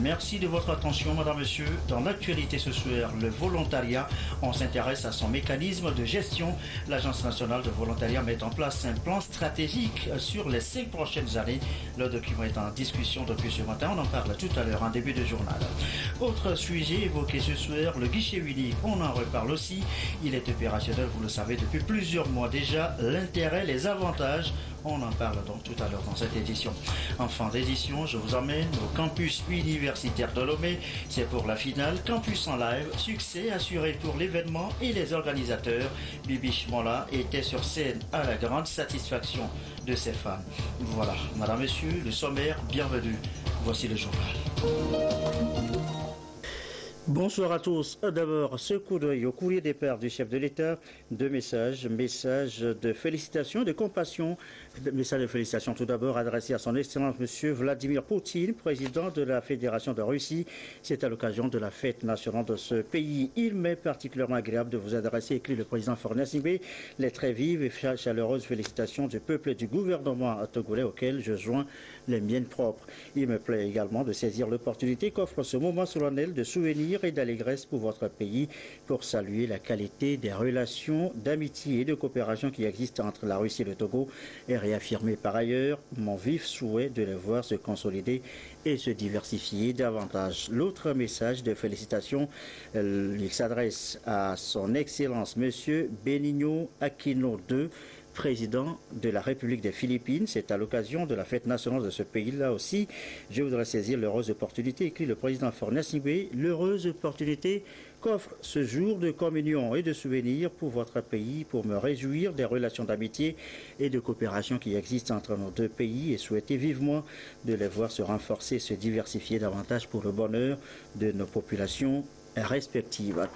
Merci de votre attention, madame, monsieur. Dans l'actualité ce soir, le volontariat, on s'intéresse à son mécanisme de gestion. L'Agence nationale de volontariat met en place un plan stratégique sur les 5 prochaines années. Le document est en discussion depuis ce matin. On en parle tout à l'heure en début de journal. Autre sujet évoqué ce soir, le guichet unique. On en reparle aussi. Il est opérationnel, vous le savez, depuis plusieurs mois déjà. L'intérêt, les avantages. On en parle donc tout à l'heure dans cette édition. En fin d'édition, je vous emmène au campus universitaire de Lomé. C'est pour la finale, campus en live, succès assuré pour l'événement et les organisateurs. Bibi Shmola était sur scène à la grande satisfaction de ses fans. Voilà, madame, monsieur, le sommaire, bienvenue. Voici le journal. Bonsoir à tous. D'abord, ce coup d'œil au courrier des pères du chef de l'État. 2 messages. Message de félicitations, de compassion. Message de félicitations tout d'abord adressé à son Excellence M. Vladimir Poutine, président de la Fédération de Russie. C'est à l'occasion de la fête nationale de ce pays. Il m'est particulièrement agréable de vous adresser, écrit le président Fornassimbe, les très vives et chaleureuses félicitations du peuple et du gouvernement togolais auquel je joins les miennes propres. Il me plaît également de saisir l'opportunité qu'offre ce moment solennel de souvenir et d'allégresse pour votre pays pour saluer la qualité des relations d'amitié et de coopération qui existent entre la Russie et le Togo et réaffirmer par ailleurs mon vif souhait de les voir se consolider et se diversifier davantage. L'autre message de félicitations, il s'adresse à son Excellence Monsieur Benigno Aquino II, président de la République des Philippines. C'est à l'occasion de la fête nationale de ce pays-là aussi. Je voudrais saisir l'heureuse opportunité, écrit le président Fornassimbe, l'heureuse opportunité qu'offre ce jour de communion et de souvenir pour votre pays, pour me réjouir des relations d'amitié et de coopération qui existent entre nos deux pays et souhaiter vivement de les voir se renforcer, se diversifier davantage pour le bonheur de nos populations respectives.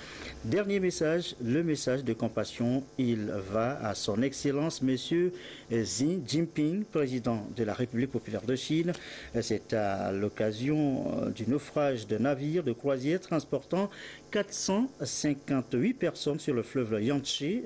Dernier message, le message de compassion, il va à son Excellence Monsieur Xi Jinping, président de la République populaire de Chine. C'est à l'occasion du naufrage de navires de croisière transportant 458 personnes sur le fleuve Yangtze.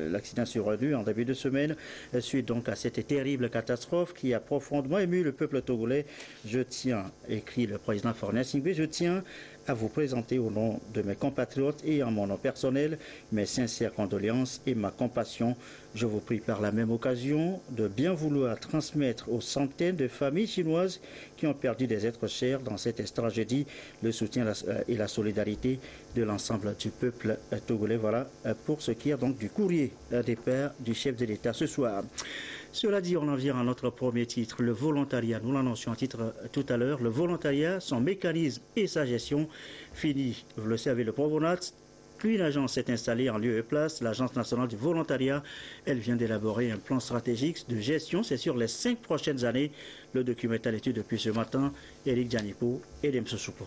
L'accident survenu en début de semaine suite donc à cette terrible catastrophe qui a profondément ému le peuple togolais. Je tiens, écrit le président Fornassimbe, je tiens à vous présenter au nom de mes compatriotes et en mon nom personnel mes sincères condoléances et ma compassion. Je vous prie par la même occasion de bien vouloir transmettre aux centaines de familles chinoises qui ont perdu des êtres chers dans cette tragédie le soutien et la solidarité de l'ensemble du peuple togolais. Voilà pour ce qui est donc du courrier des pères du chef de l'État ce soir. Cela dit, on en vient à notre premier titre, le volontariat. Nous l'annoncions en titre tout à l'heure. Le volontariat, son mécanisme et sa gestion. Fini, vous le savez, le Provonat. Puis une agence s'est installée en lieu et place, l'Agence nationale du volontariat. Elle vient d'élaborer un plan stratégique de gestion. C'est sur les 5 prochaines années. Le document est à l'étude depuis ce matin. Éric Dianipo et Demso Soupo.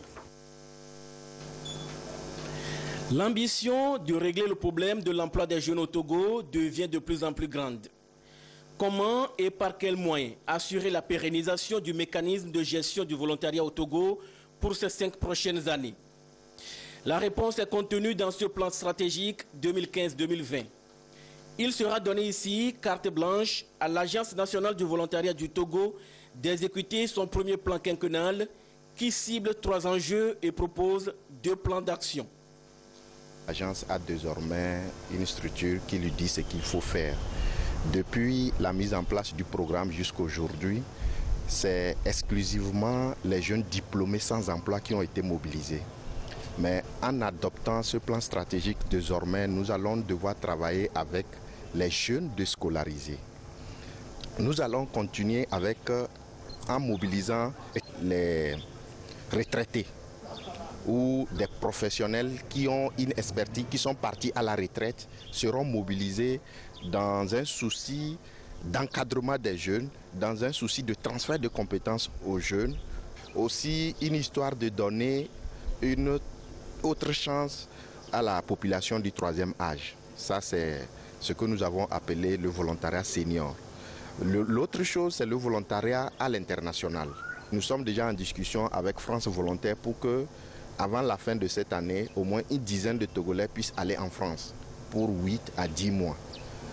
L'ambition de régler le problème de l'emploi des jeunes au Togo devient de plus en plus grande. Comment et par quels moyens assurer la pérennisation du mécanisme de gestion du volontariat au Togo pour ces 5 prochaines années? La réponse est contenue dans ce plan stratégique 2015-2020. Il sera donné ici carte blanche à l'Agence nationale du volontariat du Togo d'exécuter son premier plan quinquennal qui cible 3 enjeux et propose 2 plans d'action. L'agence a désormais une structure qui lui dit ce qu'il faut faire. Depuis la mise en place du programme jusqu'à aujourd'hui, c'est exclusivement les jeunes diplômés sans emploi qui ont été mobilisés. Mais en adoptant ce plan stratégique, désormais, nous allons devoir travailler avec les jeunes déscolarisés. Nous allons continuer en mobilisant les retraités ou des professionnels qui ont une expertise, qui sont partis à la retraite, seront mobilisés dans un souci d'encadrement des jeunes, dans un souci de transfert de compétences aux jeunes, aussi une histoire de donner une autre chance à la population du 3e âge. Ça, c'est ce que nous avons appelé le volontariat senior. L'autre chose, c'est le volontariat à l'international. Nous sommes déjà en discussion avec France Volontaire pour que, avant la fin de cette année, au moins une dizaine de Togolais puissent aller en France pour 8 à 10 mois.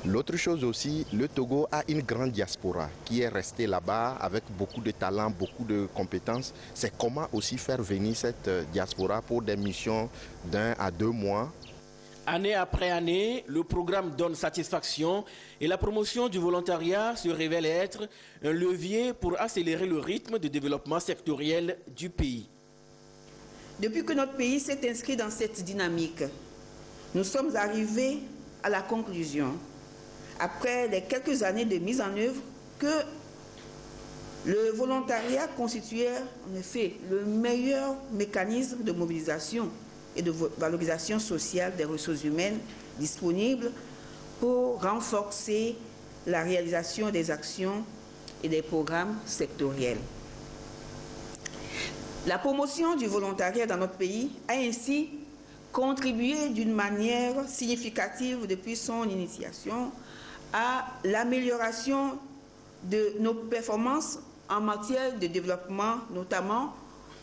L'autre chose aussi, le Togo a une grande diaspora qui est restée là-bas avec beaucoup de talents, beaucoup de compétences. C'est comment aussi faire venir cette diaspora pour des missions d'1 à 2 mois. Année après année, le programme donne satisfaction et la promotion du volontariat se révèle être un levier pour accélérer le rythme de développement sectoriel du pays. Depuis que notre pays s'est inscrit dans cette dynamique, nous sommes arrivés à la conclusion, après les quelques années de mise en œuvre, que le volontariat constituait en effet le meilleur mécanisme de mobilisation et de valorisation sociale des ressources humaines disponibles pour renforcer la réalisation des actions et des programmes sectoriels. La promotion du volontariat dans notre pays a ainsi contribué d'une manière significative depuis son initiation à l'amélioration de nos performances en matière de développement, notamment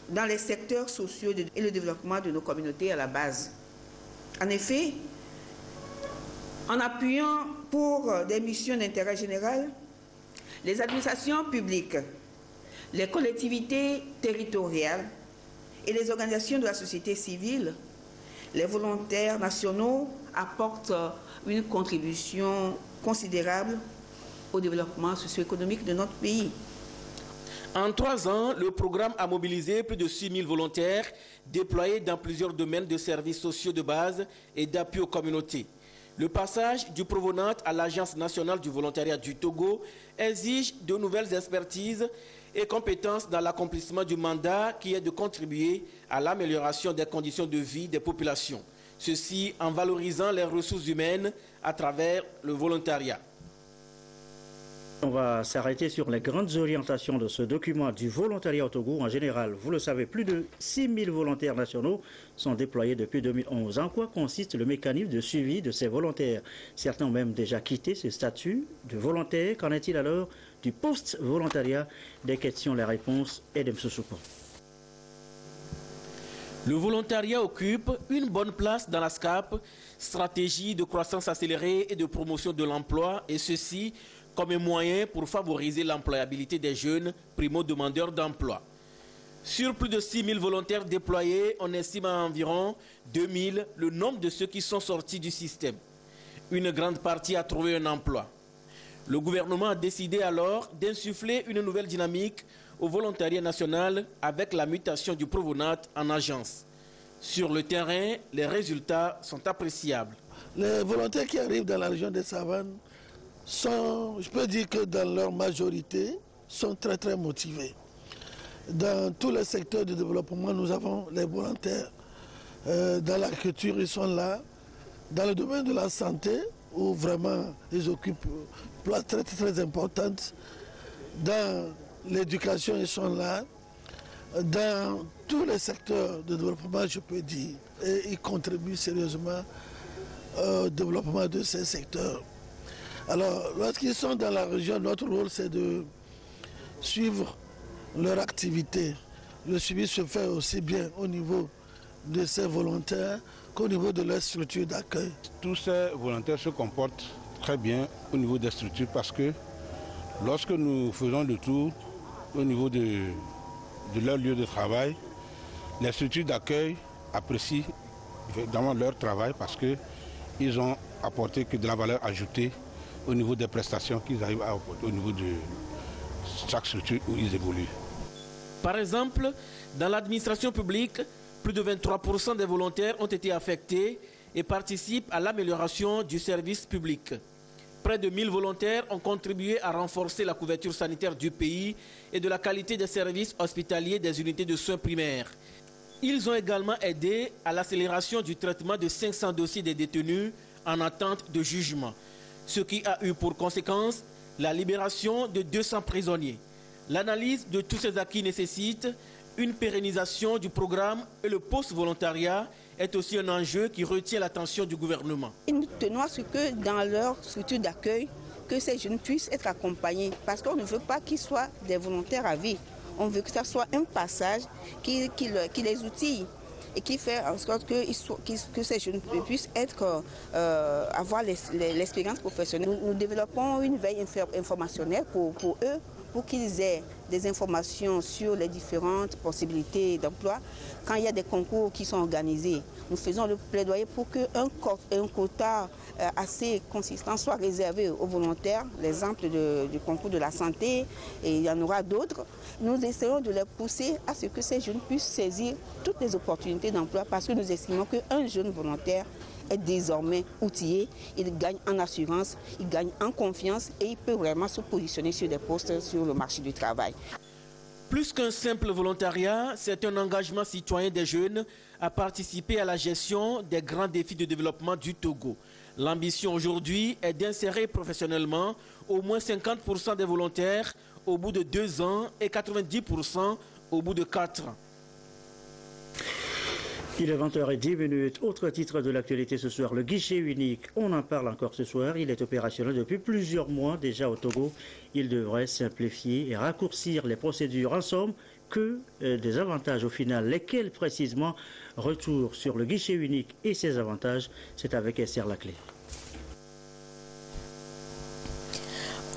dans les secteurs sociaux et le développement de nos communautés à la base. En effet, en appuyant pour des missions d'intérêt général, les administrations publiques, les collectivités territoriales et les organisations de la société civile, les volontaires nationaux apportent une contribution considérable au développement socio-économique de notre pays. En 3 ans, le programme a mobilisé plus de 6 000 volontaires déployés dans plusieurs domaines de services sociaux de base et d'appui aux communautés. Le passage du Provenant à l'Agence nationale du volontariat du Togo exige de nouvelles expertises et compétences dans l'accomplissement du mandat qui est de contribuer à l'amélioration des conditions de vie des populations. Ceci en valorisant les ressources humaines à travers le volontariat. On va s'arrêter sur les grandes orientations de ce document du volontariat au Togo. En général, vous le savez, plus de 6 000 volontaires nationaux sont déployés depuis 2011. En quoi consiste le mécanisme de suivi de ces volontaires? Certains ont même déjà quitté ce statut de volontaire. Qu'en est-il alors du post-volontariat? Des questions, les réponses et de M. Soukou. Le volontariat occupe une bonne place dans la SCAP, stratégie de croissance accélérée et de promotion de l'emploi, et ceci comme un moyen pour favoriser l'employabilité des jeunes primo-demandeurs d'emploi. Sur plus de 6 000 volontaires déployés, on estime à environ 2 000 le nombre de ceux qui sont sortis du système. Une grande partie a trouvé un emploi. Le gouvernement a décidé alors d'insuffler une nouvelle dynamique au volontariat national avec la mutation du Provenant en agence. Sur le terrain, les résultats sont appréciables. Les volontaires qui arrivent dans la région des Savanes sont, je peux dire que dans leur majorité, sont très très motivés. Dans tous les secteurs de développement, nous avons les volontaires. Dans la culture, ils sont là. Dans le domaine de la santé, où vraiment ils occupent une place très très importante. Dans l'éducation, ils sont là. Dans tous les secteurs de développement, je peux dire, et ils contribuent sérieusement au développement de ces secteurs. Alors, lorsqu'ils sont dans la région, notre rôle, c'est de suivre leur activité. Le suivi se fait aussi bien au niveau de ces volontaires qu'au niveau de leur structure d'accueil. Tous ces volontaires se comportent très bien au niveau des structures parce que lorsque nous faisons le tour au niveau de leur lieu de travail, les structures d'accueil apprécient évidemment leur travail parce qu'ils ont apporté que de la valeur ajoutée au niveau des prestations qu'ils arrivent à apporter au niveau de chaque structure où ils évoluent. Par exemple, dans l'administration publique, plus de 23% des volontaires ont été affectés et participent à l'amélioration du service public. Près de 1000 volontaires ont contribué à renforcer la couverture sanitaire du pays et de la qualité des services hospitaliers des unités de soins primaires. Ils ont également aidé à l'accélération du traitement de 500 dossiers des détenus en attente de jugement, ce qui a eu pour conséquence la libération de 200 prisonniers. L'analyse de tous ces acquis nécessite une pérennisation du programme et le post-volontariat est aussi un enjeu qui retient l'attention du gouvernement. Nous tenons à ce que dans leur structure d'accueil, que ces jeunes puissent être accompagnés parce qu'on ne veut pas qu'ils soient des volontaires à vie. On veut que ça soit un passage qui les outille et qui fait en sorte que ces jeunes puissent avoir l'expérience professionnelle. Nous développons une veille informationnelle pour eux, pour qu'ils aient des informations sur les différentes possibilités d'emploi. Quand il y a des concours qui sont organisés, nous faisons le plaidoyer pour qu'un quota assez consistant soit réservé aux volontaires. L'exemple du concours de la santé, et il y en aura d'autres. Nous essayons de les pousser à ce que ces jeunes puissent saisir toutes les opportunités d'emploi parce que nous estimons qu'un jeune volontaire est désormais outillé, il gagne en assurance, il gagne en confiance et il peut vraiment se positionner sur des postes sur le marché du travail. Plus qu'un simple volontariat, c'est un engagement citoyen des jeunes à participer à la gestion des grands défis de développement du Togo. L'ambition aujourd'hui est d'insérer professionnellement au moins 50% des volontaires au bout de 2 ans et 90% au bout de 4 ans. Il est 20h10. Autre titre de l'actualité ce soir, le guichet unique. On en parle encore ce soir. Il est opérationnel depuis plusieurs mois déjà au Togo. Il devrait simplifier et raccourcir les procédures. En somme, que des avantages au final. Lesquels précisément? Retour sur le guichet unique et ses avantages. C'est avec Esther Laclé.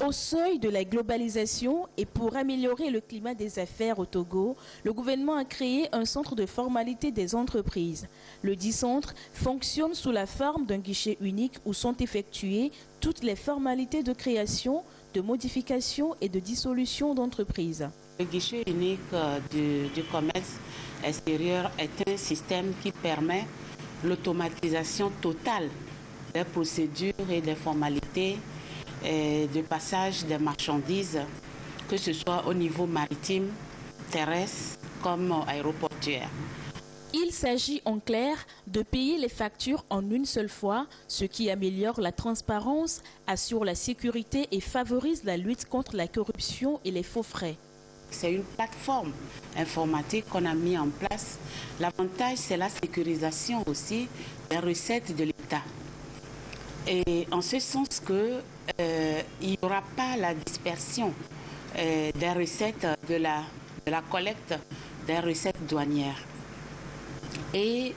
Au seuil de la globalisation et pour améliorer le climat des affaires au Togo, le gouvernement a créé un centre de formalité des entreprises. Le dit centre fonctionne sous la forme d'un guichet unique où sont effectuées toutes les formalités de création, de modification et de dissolution d'entreprises. Le guichet unique du commerce extérieur est un système qui permet l'automatisation totale des procédures et des formalités de passage des marchandises, que ce soit au niveau maritime, terrestre comme aéroportuaire. Il s'agit en clair de payer les factures en une seule fois, ce qui améliore la transparence, assure la sécurité et favorise la lutte contre la corruption et les faux frais. C'est une plateforme informatique qu'on a mis en place. L'avantage, c'est la sécurisation aussi des recettes de l'État. Et en ce sens que il n'y aura pas la dispersion des recettes de la collecte des recettes douanières. Et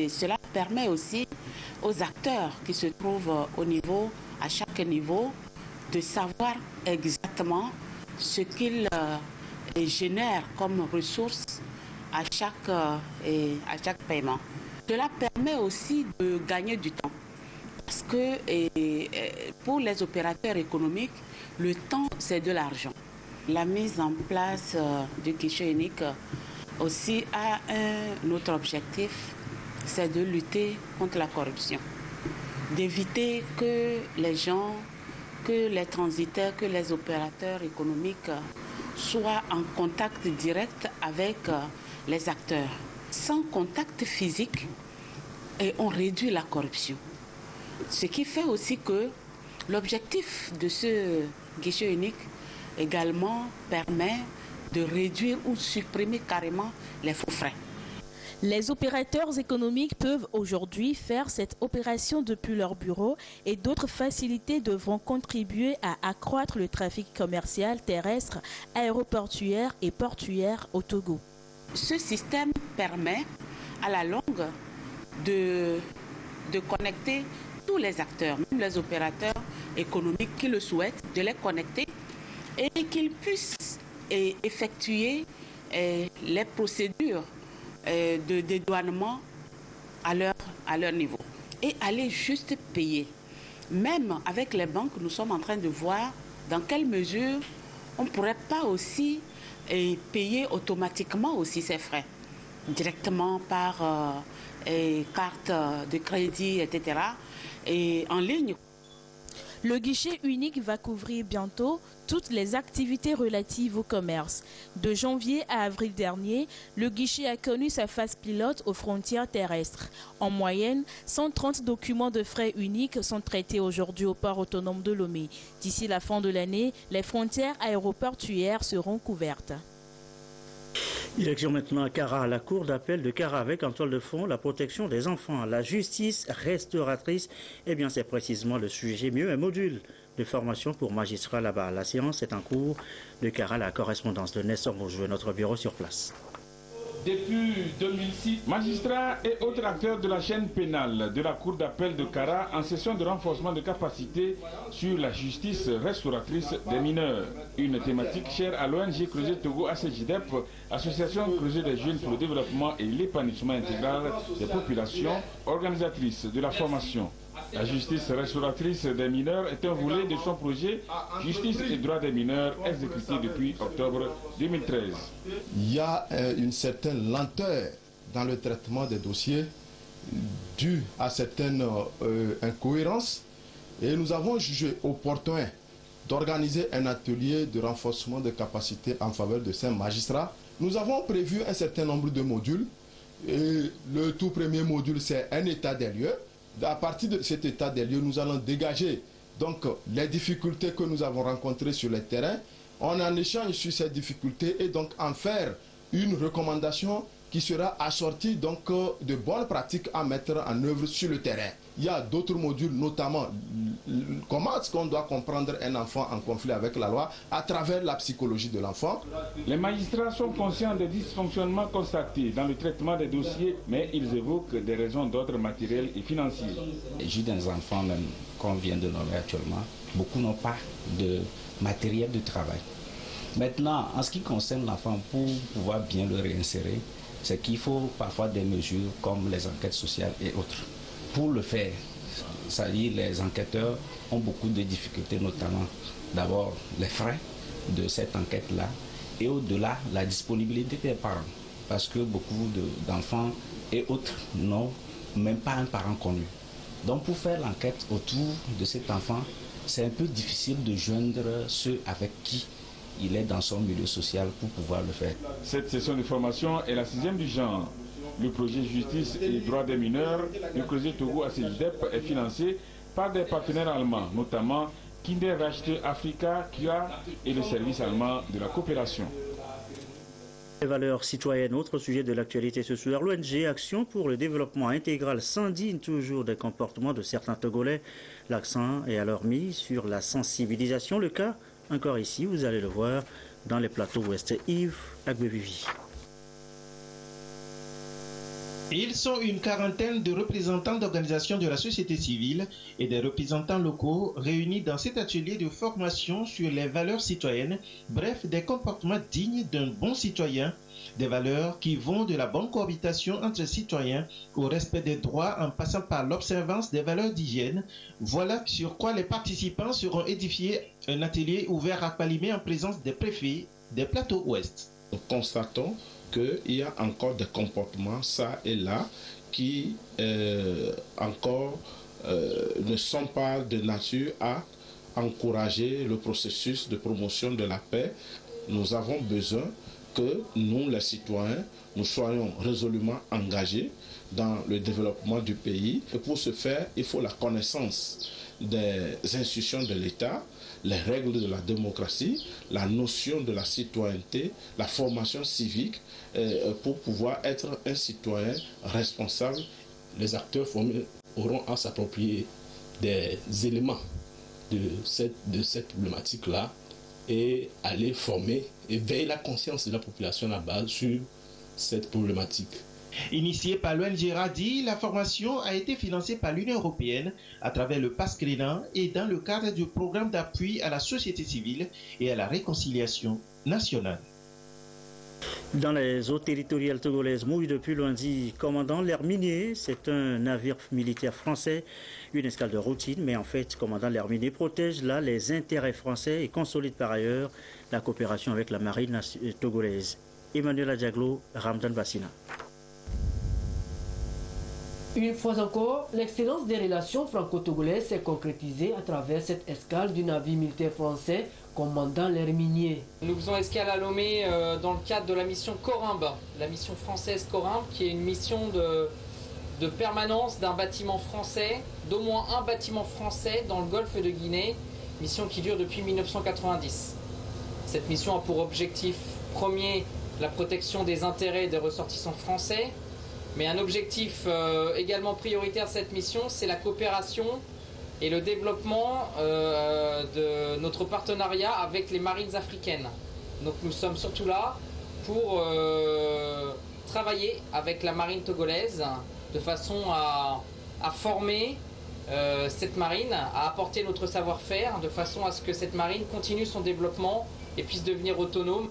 cela permet aussi aux acteurs qui se trouvent à chaque niveau, de savoir exactement ce qu'ils génèrent comme ressources à chaque paiement. Cela permet aussi de gagner du temps. Parce que pour les opérateurs économiques, le temps, c'est de l'argent. La mise en place du guichet unique aussi a un autre objectif, c'est de lutter contre la corruption. D'éviter que les gens, que les transitaires, que les opérateurs économiques soient en contact direct avec les acteurs. Sans contact physique, et on réduit la corruption. Ce qui fait aussi que l'objectif de ce guichet unique également permet de réduire ou supprimer carrément les faux frais. Les opérateurs économiques peuvent aujourd'hui faire cette opération depuis leur bureau et d'autres facilités devront contribuer à accroître le trafic commercial terrestre, aéroportuaire et portuaire au Togo. Ce système permet à la longue de connecter tous les acteurs, même les opérateurs économiques qui le souhaitent, de les connecter et qu'ils puissent effectuer les procédures de dédouanement à leur niveau et aller juste payer. Même avec les banques, nous sommes en train de voir dans quelle mesure on ne pourrait pas aussi payer automatiquement aussi ces frais, directement par carte de crédit, etc. et en ligne. Le guichet unique va couvrir bientôt toutes les activités relatives au commerce. De janvier à avril dernier, le guichet a connu sa phase pilote aux frontières terrestres. En moyenne, 130 documents de frais uniques sont traités aujourd'hui au port autonome de Lomé. D'ici la fin de l'année, les frontières aéroportuaires seront couvertes. Direction maintenant à Kara, la cour d'appel de Kara avec en toile de fond la protection des enfants, la justice restauratrice. Eh bien, c'est précisément le sujet, mieux un module de formation pour magistrats là-bas. La séance est en cours de Kara, la correspondance de Nestor Bourgeois, notre bureau sur place. depuis 2006. Magistrats et autres acteurs de la chaîne pénale de la Cour d'appel de Kara en session de renforcement de capacité sur la justice restauratrice des mineurs. Une thématique chère à l'ONG Creuset Togo ACJDEP, Association Creuset des jeunes pour le développement et l'épanouissement intégral des populations, organisatrice de la formation. La justice restauratrice des mineurs est un volet de son projet Justice et droits des mineurs exécuté depuis octobre 2013. Il y a une certaine lenteur dans le traitement des dossiers due à certaines incohérences et nous avons jugé opportun d'organiser un atelier de renforcement de capacités en faveur de ces magistrats. Nous avons prévu un certain nombre de modules et le tout premier module c'est un état des lieux. À partir de cet état des lieux, nous allons dégager donc les difficultés que nous avons rencontrées sur le terrain. On en échange sur ces difficultés et donc en faire une recommandation qui sera assortie donc de bonnes pratiques à mettre en œuvre sur le terrain. Il y a d'autres modules, notamment comment est-ce qu'on doit comprendre un enfant en conflit avec la loi à travers la psychologie de l'enfant. Les magistrats sont conscients des dysfonctionnements constatés dans le traitement des dossiers, mais ils évoquent des raisons d'ordre matériel et financier. J'ai des enfants même qu'on vient de nommer actuellement, beaucoup n'ont pas de matériel de travail. Maintenant, en ce qui concerne l'enfant, pour pouvoir bien le réinsérer, c'est qu'il faut parfois des mesures comme les enquêtes sociales et autres. Pour le faire, c'est-à-dire les enquêteurs ont beaucoup de difficultés, notamment d'abord les frais de cette enquête-là et au-delà la disponibilité des parents. Parce que beaucoup d'enfants et autres n'ont même pas un parent connu. Donc pour faire l'enquête autour de cet enfant, c'est un peu difficile de joindre ceux avec qui il est dans son milieu social pour pouvoir le faire. Cette session de formation est la 6e du genre. Le projet Justice et droits des mineurs du Creuset Togo ACJDEP est financé par des partenaires allemands, notamment Kinderrechte Afrika, KIA et le service allemand de la coopération. Les valeurs citoyennes, autre sujet de l'actualité ce soir, l'ONG Action pour le développement intégral s'indigne toujours des comportements de certains Togolais. L'accent est alors mis sur la sensibilisation. Le cas, encore ici, vous allez le voir dans les plateaux ouest. Yves Agbevivi. Ils sont une quarantaine de représentants d'organisations de la société civile et des représentants locaux réunis dans cet atelier de formation sur les valeurs citoyennes, bref, des comportements dignes d'un bon citoyen, des valeurs qui vont de la bonne cohabitation entre citoyens au respect des droits en passant par l'observance des valeurs d'hygiène. Voilà sur quoi les participants seront édifiés, un atelier ouvert à Palimé en présence des préfets des plateaux ouest. Nous constatons qu'il y a encore des comportements, ça et là, qui encore ne sont pas de nature à encourager le processus de promotion de la paix. Nous avons besoin que nous, les citoyens, nous soyons résolument engagés dans le développement du pays. Et pour ce faire, il faut la connaissance des institutions de l'État, les règles de la démocratie, la notion de la citoyenneté, la formation civique, pour pouvoir être un citoyen responsable. Les acteurs formés auront à s'approprier des éléments de cette problématique-là et aller former et veiller la conscience de la population à la base sur cette problématique. Initiée par l'ONG RADI, la formation a été financée par l'Union européenne à travers le PASCRENA et dans le cadre du programme d'appui à la société civile et à la réconciliation nationale. Dans les eaux territoriales togolaises, mouille depuis lundi, commandant l'Herminier, c'est un navire militaire français, une escale de routine, mais en fait, commandant l'Herminier protège là les intérêts français et consolide par ailleurs la coopération avec la marine togolaise. Emmanuel Adiaglo, Ramdan Bassina. Une fois encore, l'excellence des relations franco-togolaises s'est concrétisée à travers cette escale du navire militaire français commandant l'Herminier. Nous faisons escale à Lomé dans le cadre de la mission Corimbe, la mission française Corimbe, qui est une mission de permanence d'un bâtiment français, d'au moins un bâtiment français dans le golfe de Guinée, mission qui dure depuis 1990. Cette mission a pour objectif premier la protection des intérêts des ressortissants français, mais un objectif également prioritaire de cette mission, c'est la coopération et le développement de notre partenariat avec les marines africaines. Donc nous sommes surtout là pour travailler avec la marine togolaise de façon à former cette marine, à apporter notre savoir-faire de façon à ce que cette marine continue son développement et puisse devenir autonome.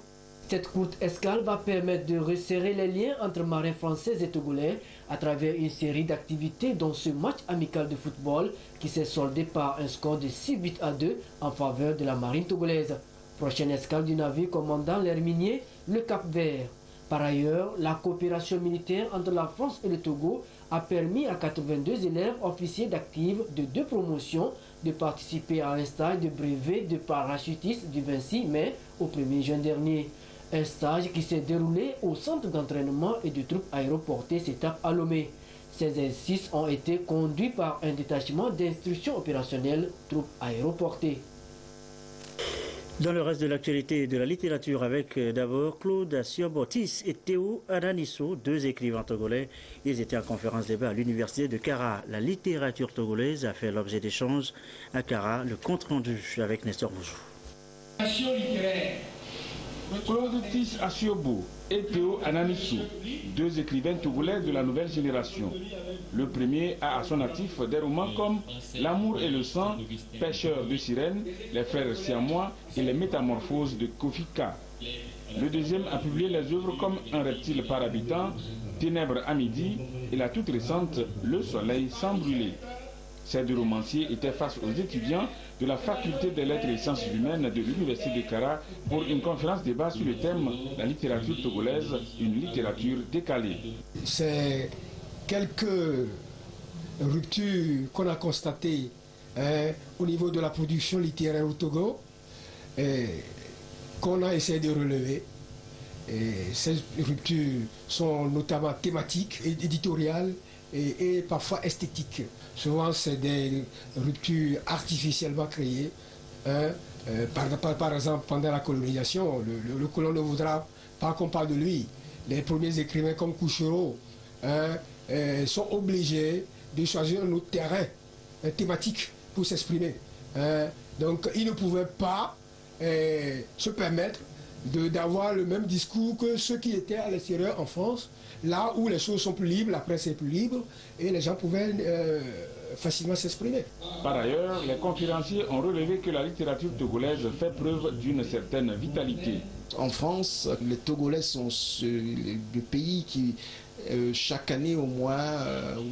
Cette courte escale va permettre de resserrer les liens entre marins français et togolais à travers une série d'activités dont ce match amical de football qui s'est soldé par un score de 6 buts à 2 en faveur de la marine togolaise. Prochaine escale du navire commandant l'air minier, le Cap-Vert. Par ailleurs, la coopération militaire entre la France et le Togo a permis à 82 élèves officiers d'active de 2 promotions de participer à un stage de brevet de parachutiste du 26 mai au 1er juin dernier. Un stage qui s'est déroulé au centre d'entraînement et de troupes aéroportées SETAP à Lomé. Ces exercices ont été conduits par un détachement d'instruction opérationnelle troupes aéroportées. Dans le reste de l'actualité de la littérature, avec d'abord Claude Assiobotis et Théo Ananisso, 2 écrivains togolais. Ils étaient en conférence débat à l'université de Kara. La littérature togolaise a fait l'objet d'échanges à Kara. Le compte rendu avec Nestor Mouzou. Claude Assiobo et Théo Ananisso, 2 écrivains togolais de la nouvelle génération. Le premier a à son actif des romans comme L'amour et le sang, Pêcheurs de sirènes, Les frères siamois et Les métamorphoses de Kofi K. Le deuxième a publié les œuvres comme Un reptile par habitant, Ténèbres à midi et la toute récente Le soleil sans brûler. Ces 2 romanciers étaient face aux étudiants de la faculté des lettres et sciences humaines de l'université de Kara pour une conférence débat sur le thème La littérature togolaise, une littérature décalée. C'est quelques ruptures qu'on a constatées au niveau de la production littéraire au Togo qu'on a essayé de relever. Et ces ruptures sont notamment thématiques, éditoriales et parfois esthétiques. Souvent, c'est des ruptures artificiellement créées. Par exemple, pendant la colonisation, le colon ne voudra pas qu'on parle de lui. Les premiers écrivains comme Kouchero sont obligés de choisir un autre terrain thématique pour s'exprimer. Donc, ils ne pouvaient pas se permettre d'avoir le même discours que ceux qui étaient à l'extérieur en France, là où les choses sont plus libres, la presse est plus libre et les gens pouvaient facilement s'exprimer. Par ailleurs, les conférenciers ont relevé que la littérature togolaise fait preuve d'une certaine vitalité. En France, les Togolais sont le pays qui, chaque année au moins,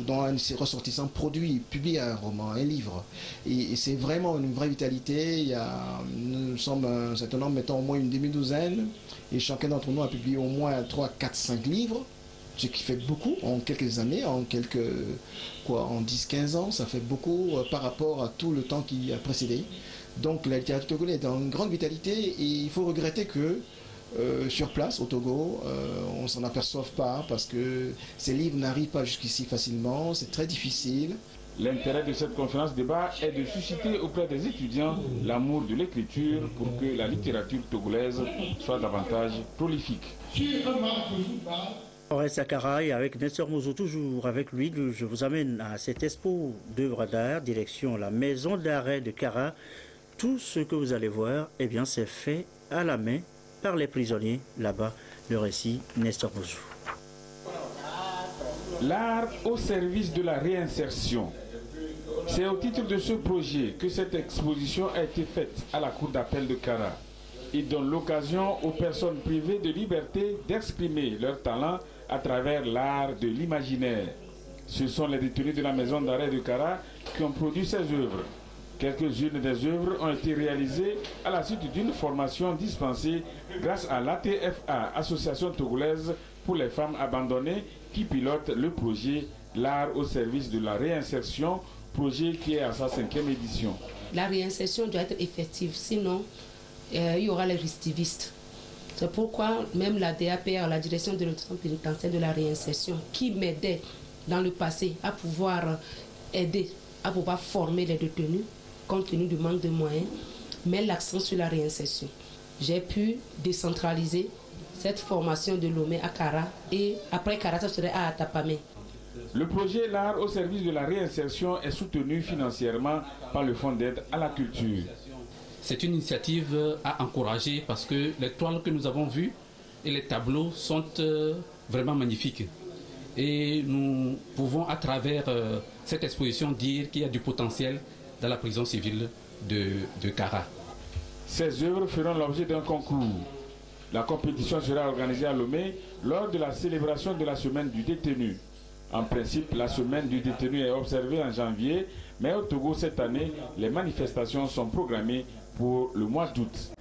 dont un de ses ressortissants publie un roman, un livre. Et c'est vraiment une vraie vitalité. Nous sommes un certain nombre, mettons au moins une demi-douzaine, et chacun d'entre nous a publié au moins 3, 4, 5 livres, ce qui fait beaucoup en quelques années, en 10-15 ans, ça fait beaucoup par rapport à tout le temps qui a précédé. Donc la littérature togolaise est en grande vitalité et il faut regretter que sur place au Togo, on ne s'en aperçoive pas parce que ces livres n'arrivent pas jusqu'ici facilement, c'est très difficile. L'intérêt de cette conférence débat est de susciter auprès des étudiants l'amour de l'écriture pour que la littérature togolaise soit davantage prolifique. On reste à Kara et avec Nestor Mouzou, toujours avec lui, je vous amène à cette expo d'œuvres d'art, direction la maison d'arrêt de Kara. Tout ce que vous allez voir, eh bien, c'est fait à la main par les prisonniers là-bas. Le récit, Nestor Mouzou. L'art au service de la réinsertion. C'est au titre de ce projet que cette exposition a été faite à la cour d'appel de Kara. Il donne l'occasion aux personnes privées de liberté d'exprimer leur talent à travers l'art de l'imaginaire. Ce sont les détenus de la maison d'arrêt de Kara qui ont produit ces œuvres. Quelques-unes des œuvres ont été réalisées à la suite d'une formation dispensée grâce à l'ATFA, Association togolaise pour les femmes abandonnées, qui pilote le projet L'art au service de la réinsertion, projet qui est à sa 5e édition. La réinsertion doit être effective, sinon il y aura les récidivistes. C'est pourquoi même la DAPR, la direction de l'autorité pénitentiaire de la réinsertion, qui m'aidait dans le passé à pouvoir aider, à pouvoir former les détenus, compte tenu du manque de moyens, met l'accent sur la réinsertion. J'ai pu décentraliser cette formation de Lomé à Kara et après Kara, ça serait à Atapamé. Le projet L'art au service de la réinsertion est soutenu financièrement par le Fonds d'aide à la culture. C'est une initiative à encourager parce que les toiles que nous avons vues et les tableaux sont vraiment magnifique. Et nous pouvons à travers cette exposition dire qu'il y a du potentiel dans la prison civile de Kara. Ces œuvres feront l'objet d'un concours. La compétition sera organisée à Lomé lors de la célébration de la semaine du détenu. En principe, la semaine du détenu est observée en janvier, mais au Togo cette année, les manifestations sont programmées pour le mois d'août.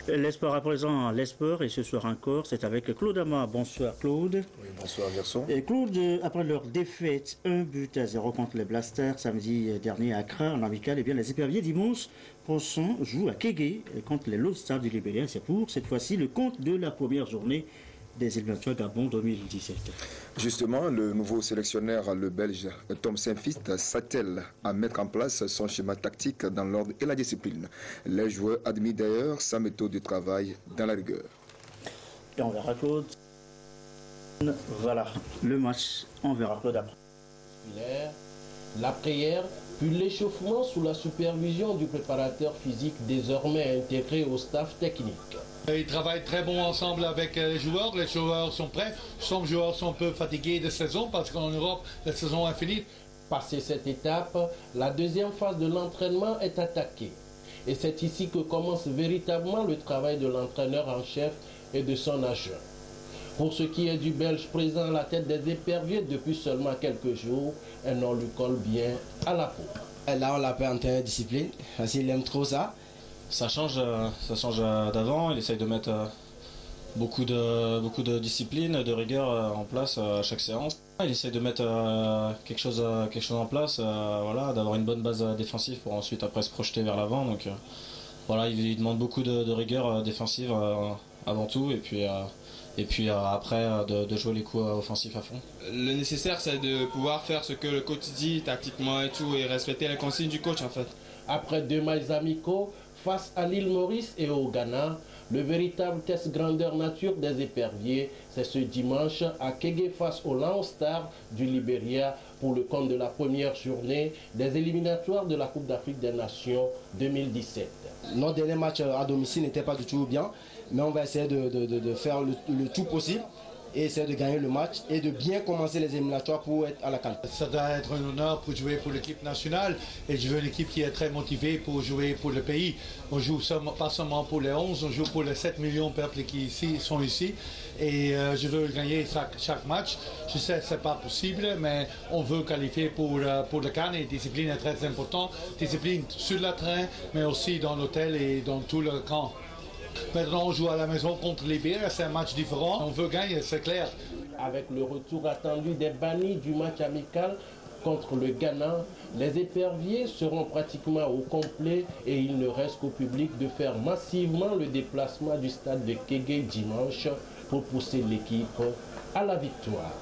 Les sports à présent, les sports, et ce soir encore, c'est avec Claude Ama. Bonsoir Claude. Oui, bonsoir garçon. Et Claude, après leur défaite 1-0 contre les Blasters samedi dernier à Accra en amical, et bien les éperviers dimanche prochain jouent à Kégué contre les Lone Stars du Libéria. C'est pour cette fois-ci le compte de la première journée des éliminatoires Gabon 2017. Justement, le nouveau sélectionneur, le Belge Tom Saint-Fist, s'attelle à mettre en place son schéma tactique dans l'ordre et la discipline. Les joueurs admirent d'ailleurs sa méthode de travail dans la rigueur. Et on verra Claude. Voilà, le match, on verra Claude après. La prière, puis l'échauffement sous la supervision du préparateur physique désormais intégré au staff technique. Ils travaillent très bon ensemble avec les joueurs sont prêts. Some joueurs sont un peu fatigués de saison parce qu'en Europe, la saison est finie. Passé cette étape, la deuxième phase de l'entraînement est attaquée. Et c'est ici que commence véritablement le travail de l'entraîneur en chef et de son adjoint. Pour ce qui est du Belge présent à la tête des éperviers depuis seulement quelques jours, un nom lui colle bien à la peau. Là, on l'appelle en termes de discipline, parce qu'il aime trop ça. Ça change d'avant, il essaye de mettre beaucoup de discipline, de rigueur en place à chaque séance. Il essaye de mettre quelque chose en place, voilà, d'avoir une bonne base défensive pour ensuite après se projeter vers l'avant. Donc voilà, il demande beaucoup de rigueur défensive avant tout, et puis après de jouer les coups offensifs à fond. Le nécessaire, c'est de pouvoir faire ce que le coach dit tactiquement et tout, et respecter les consignes du coach en fait. Après 2 matchs amicaux face à l'île Maurice et au Ghana, le véritable test grandeur nature des éperviers, c'est ce dimanche à Kégué face au Lone Stars du Libéria pour le compte de la première journée des éliminatoires de la Coupe d'Afrique des Nations 2017. Notre dernier match à domicile n'était pas du tout bien, mais on va essayer de faire le tout possible et essayer de gagner le match et de bien commencer les éliminatoires pour être à la CAN. Ça doit être un honneur pour jouer pour l'équipe nationale et je veux une équipe qui est très motivée pour jouer pour le pays. On joue pas seulement pour les 11, on joue pour les 7 millions de peuples qui sont ici et je veux gagner chaque match. Je sais que ce n'est pas possible, mais on veut qualifier pour le CAN et la discipline est très importante. Discipline sur le train, mais aussi dans l'hôtel et dans tout le camp. Maintenant, on joue à la maison contre les Libéria, c'est un match différent. On veut gagner, c'est clair. Avec le retour attendu des bannis du match amical contre le Ghana, les éperviers seront pratiquement au complet et il ne reste qu'au public de faire massivement le déplacement du stade de Kégué dimanche pour pousser l'équipe à la victoire.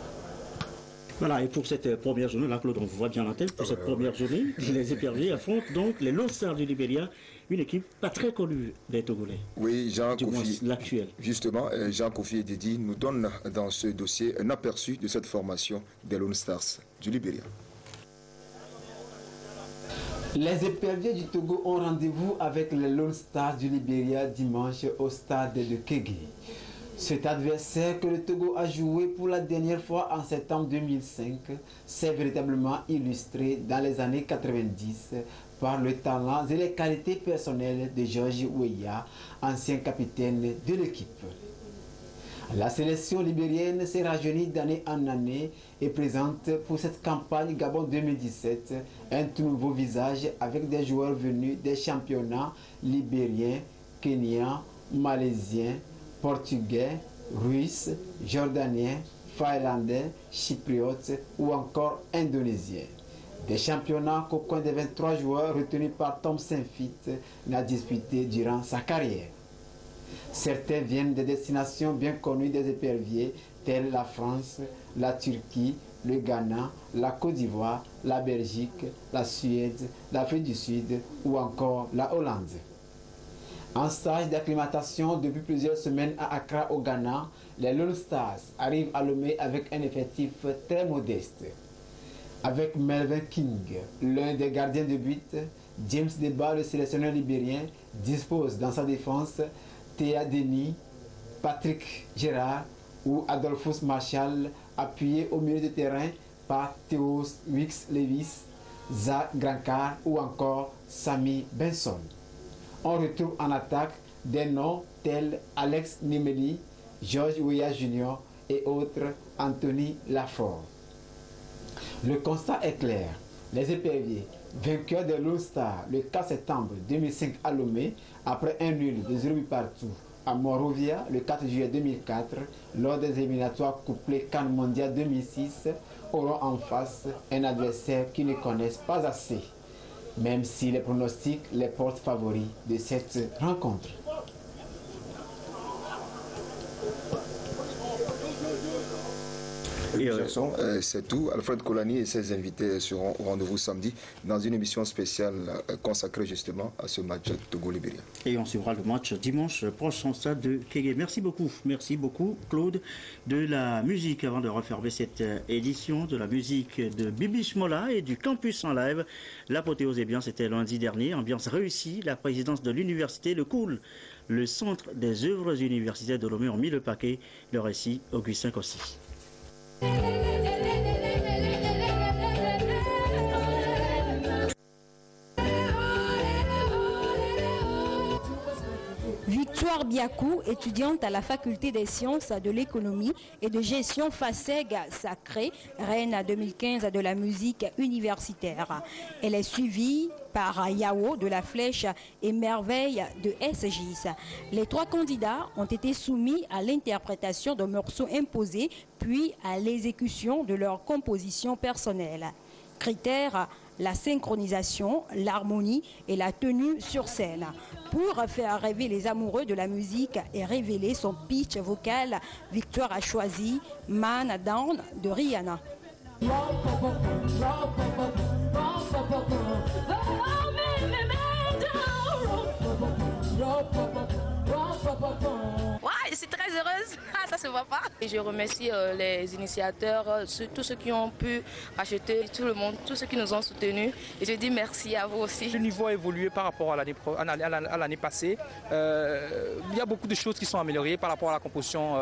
Voilà, et pour cette première journée, là, Claude, on voit bien la tête, pour cette première journée, les éperviers affrontent donc les Lone Stars du Libéria, une équipe pas très connue des Togolais. Oui, Jean-Kofi, l'actuel. Justement, Jean-Kofi Didi nous donne dans ce dossier un aperçu de cette formation des Lone Stars du Libéria. Les éperviers du Togo ont rendez-vous avec les Lone Stars du Libéria dimanche au stade de Kégué. Cet adversaire que le Togo a joué pour la dernière fois en septembre 2005 s'est véritablement illustré dans les années 90 par le talent et les qualités personnelles de Georges Weah, ancien capitaine de l'équipe. La sélection libérienne s'est rajeunie d'année en année et présente pour cette campagne Gabon 2017 un tout nouveau visage avec des joueurs venus des championnats libériens, kenyans, malaisiens, portugais, russes, jordaniens, finlandais, chypriotes ou encore indonésiens. Des championnats qu'aucun des 23 joueurs retenus par Tom Saint-Fist n'a disputé durant sa carrière. Certains viennent des destinations bien connues des éperviers telles la France, la Turquie, le Ghana, la Côte d'Ivoire, la Belgique, la Suède, l'Afrique du Sud ou encore la Hollande. En stage d'acclimatation depuis plusieurs semaines à Accra au Ghana, les Lone Stars arrivent à Lomé avec un effectif très modeste. Avec Melvin King, l'un des gardiens de but, James Deba, le sélectionneur libérien, dispose dans sa défense Théa Denis, Patrick Gérard, où Adolphus Marshall, appuyé au milieu de terrain par Théos Wicks-Levis, Zach Grankar ou encore Sami Benson. On retrouve en attaque des noms tels Alex Nimeli, George Weah Jr. et autres Anthony Lafort. Le constat est clair. Les éperviers, vainqueurs de l'All-Star le 4 septembre 2005 à Lomé, après un nul de 0 but partout à Monrovia le 4 juillet 2004, lors des éliminatoires couplés CAN Mondial 2006, auront en face un adversaire qu'ils ne connaissent pas assez, même si les pronostics les portent favoris de cette rencontre. C'est tout. Alfred Kolani et ses invités seront au rendez-vous samedi dans une émission spéciale consacrée justement à ce match Togo-Libéria. Et on suivra le match dimanche prochain au stade de Kégué. Merci beaucoup Claude. De la musique, avant de refermer cette édition, de la musique de Bibiche Mola et du Campus en live. L'apothéose, c'était lundi dernier. Ambiance réussie. La présidence de l'université, le COUL, le centre des œuvres universitaires de Lomé ont mis le paquet. Le récit, Augustin Kossi. Victoire Biakou, étudiante à la faculté des sciences de l'économie et de gestion FASEG Sacré, reine 2015 de la musique universitaire. Elle est suivie par Yao de la Flèche et Merveille de SGIS. Les 3 candidats ont été soumis à l'interprétation de morceaux imposés, puis à l'exécution de leur composition personnelle. Critères: la synchronisation, l'harmonie et la tenue sur scène. Pour faire rêver les amoureux de la musique et révéler son pitch vocal, Victoire a choisi Man Down de Rihanna. Ouais, je suis très heureuse, ça se voit pas. Et je remercie les initiateurs, tous ceux qui ont pu acheter, tout le monde, tous ceux qui nous ont soutenus. Et je dis merci à vous aussi. Le niveau a évolué par rapport à l'année passée. Il y a beaucoup de choses qui sont améliorées par rapport à la composition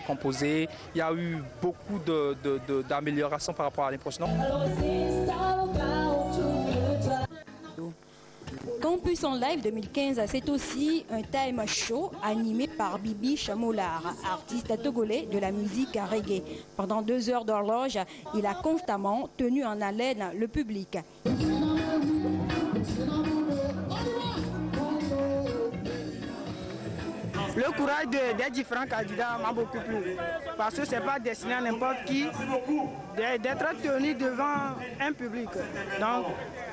composée. Il y a eu beaucoup d'améliorations par rapport à l'année prochaine. Campus en live 2015, c'est aussi un time show animé par Bibiche Mola, artiste togolais de la musique reggae. Pendant 2 heures d'horloge, il a constamment tenu en haleine le public. Le courage des différents candidats m'a beaucoup plu, parce que ce n'est pas destiné à n'importe qui d'être tenu devant un public. Donc,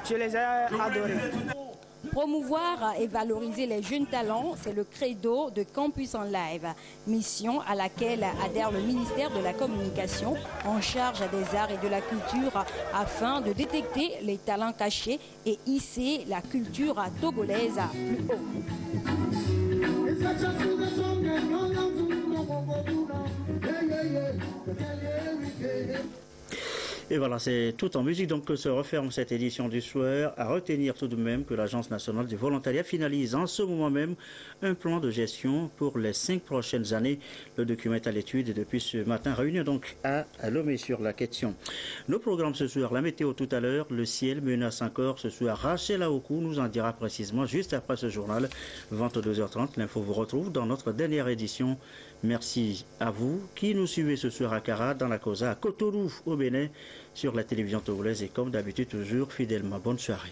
je les ai adorés. Promouvoir et valoriser les jeunes talents, c'est le credo de Campus en live, mission à laquelle adhère le ministère de la Communication en charge des arts et de la culture afin de détecter les talents cachés et hisser la culture togolaise plus haut. Et voilà, c'est tout en musique donc que se referme cette édition du soir. À retenir tout de même que l'Agence nationale du volontariat finalise en ce moment même un plan de gestion pour les 5 prochaines années. Le document est à l'étude depuis ce matin, réuni donc à Lomé sur la question. Nos programmes ce soir, la météo tout à l'heure, le ciel menace encore ce soir. Rachel Aokou nous en dira précisément juste après ce journal, 22h30. L'info vous retrouve dans notre dernière édition. Merci à vous qui nous suivez ce soir à Kara, dans la Cosa, à Cotonou au Bénin, sur la télévision togolaise et comme d'habitude toujours fidèlement. Bonne soirée.